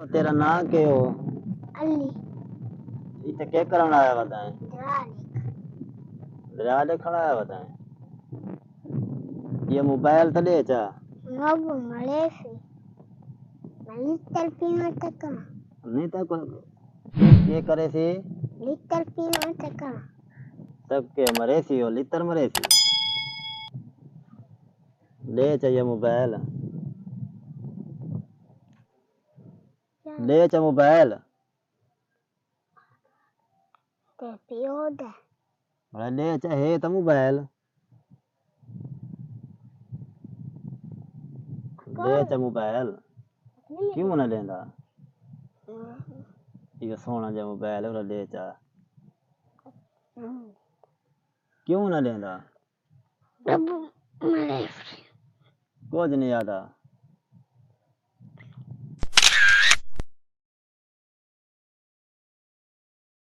तेरा नाम क्या हो? अली इतने क्या करना आया बताएं? दरालिक दरिया देखना आया बताएं? ये मोबाइल तो ले जा। नब मलेसी लिटर पीना तक नहीं था कोई ये करे सी लिटर पीना तक तब के मरे सी हो लितर मरे सी ले चाहिए मोबाइल ले चाहिए मोबाइल ते पियो दे बड़ा ले चाहिए तो मोबाइल ले चाहिए मोबाइल क्यों ना लेंदा ये सोना जा मोबाइल बड़ा ले चा क्यों ना लेंदा नब मलेसी कुछ नहीं आता